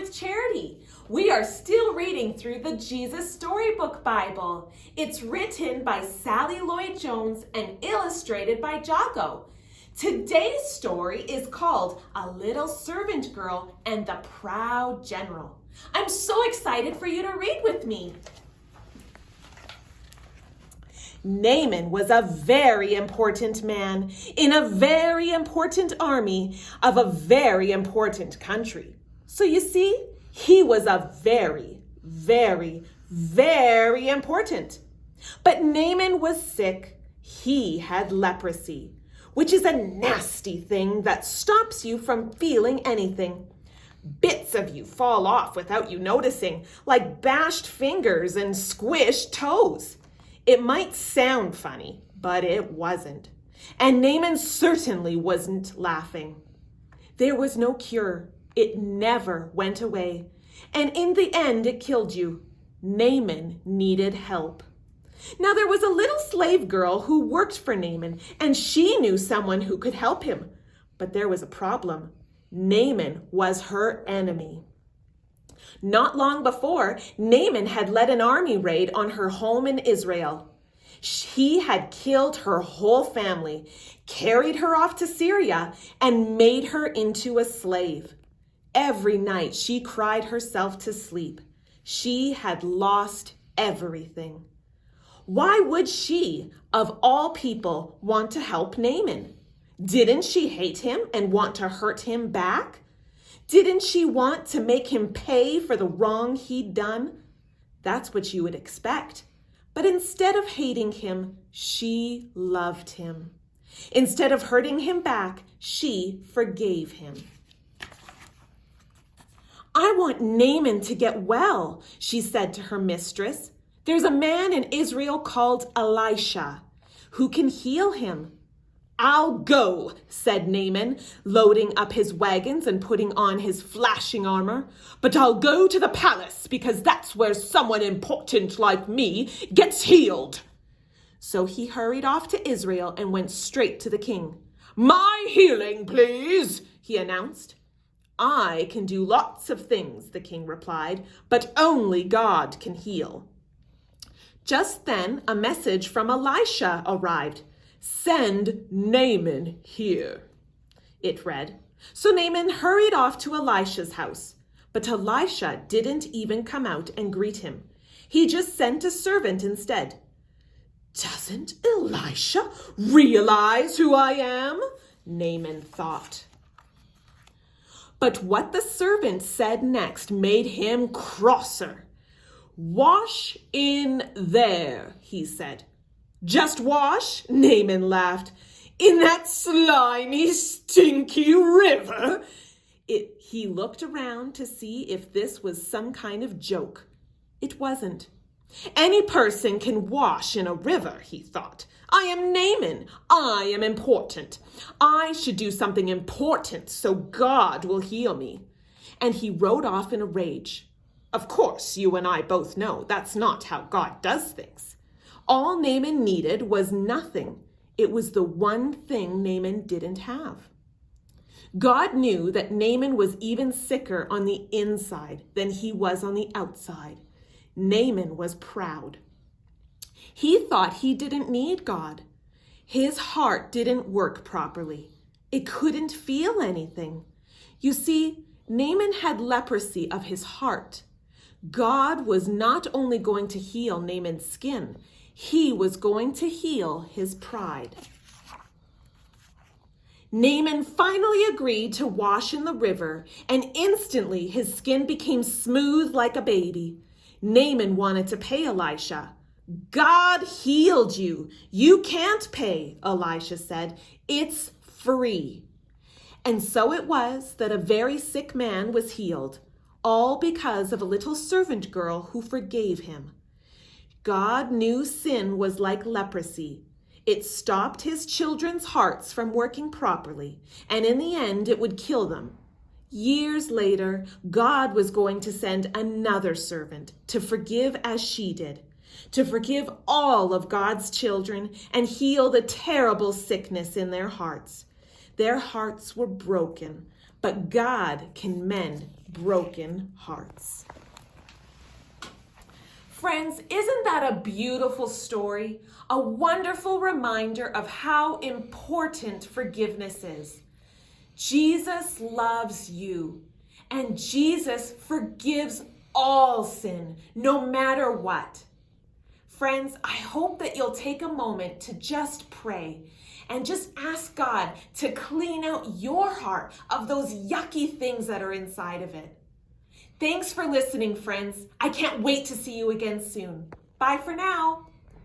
with charity. We are still reading through the Jesus Storybook Bible. It's written by Sally Lloyd-Jones and illustrated by Jago. Today's story is called A Little Servant Girl and the Proud General. I'm so excited for you to read with me. Naaman was a very important man in a very important army of a very important country. So you see, he was a very, very, very important. But Naaman was sick. He had leprosy, which is a nasty thing that stops you from feeling anything. Bits of you fall off without you noticing, like bashed fingers and squished toes. It might sound funny, but it wasn't. And Naaman certainly wasn't laughing. There was no cure. It never went away. And in the end, it killed you. Naaman needed help. Now, there was a little slave girl who worked for Naaman, and she knew someone who could help him. But there was a problem. Naaman was her enemy. Not long before, Naaman had led an army raid on her home in Israel. He had killed her whole family, carried her off to Syria, and made her into a slave. Every night she cried herself to sleep. She had lost everything. Why would she, of all people, want to help Naaman? Didn't she hate him and want to hurt him back? Didn't she want to make him pay for the wrong he'd done? That's what you would expect. But instead of hating him, she loved him. Instead of hurting him back, she forgave him. I want Naaman to get well, she said to her mistress. There's a man in Israel called Elisha who can heal him. I'll go, said Naaman, loading up his wagons and putting on his flashing armor. But I'll go to the palace because that's where someone important like me gets healed. So he hurried off to Israel and went straight to the king. My healing, please, he announced. I can do lots of things, the king replied, but only God can heal. Just then, a message from Elisha arrived. Send Naaman here, it read. So Naaman hurried off to Elisha's house. But Elisha didn't even come out and greet him. He just sent a servant instead. Doesn't Elisha realize who I am? Naaman thought. But what the servant said next made him crosser. Wash in there, he said. Just wash? Naaman laughed. In that slimy, stinky river? He looked around to see if this was some kind of joke. It wasn't. Any person can wash in a river, he thought. I am Naaman. I am important. I should do something important so God will heal me. And he rode off in a rage. Of course, you and I both know that's not how God does things. All Naaman needed was nothing. It was the one thing Naaman didn't have. God knew that Naaman was even sicker on the inside than he was on the outside. Naaman was proud. He thought he didn't need God. His heart didn't work properly. It couldn't feel anything. You see, Naaman had leprosy of his heart. God was not only going to heal Naaman's skin, he was going to heal his pride. Naaman finally agreed to wash in the river, and instantly his skin became smooth like a baby. Naaman wanted to pay Elisha. God healed you. You can't pay, Elisha said. It's free. And so it was that a very sick man was healed, all because of a little servant girl who forgave him. God knew sin was like leprosy. It stopped his children's hearts from working properly, and in the end, it would kill them. Years later, God was going to send another servant to forgive as she did, to forgive all of God's children and heal the terrible sickness in their hearts. Their hearts were broken, but God can mend broken hearts. Friends, isn't that a beautiful story? A wonderful reminder of how important forgiveness is. Jesus loves you, and Jesus forgives all sin, no matter what. Friends, I hope that you'll take a moment to just pray and just ask God to clean out your heart of those yucky things that are inside of it. Thanks for listening, friends. I can't wait to see you again soon. Bye for now.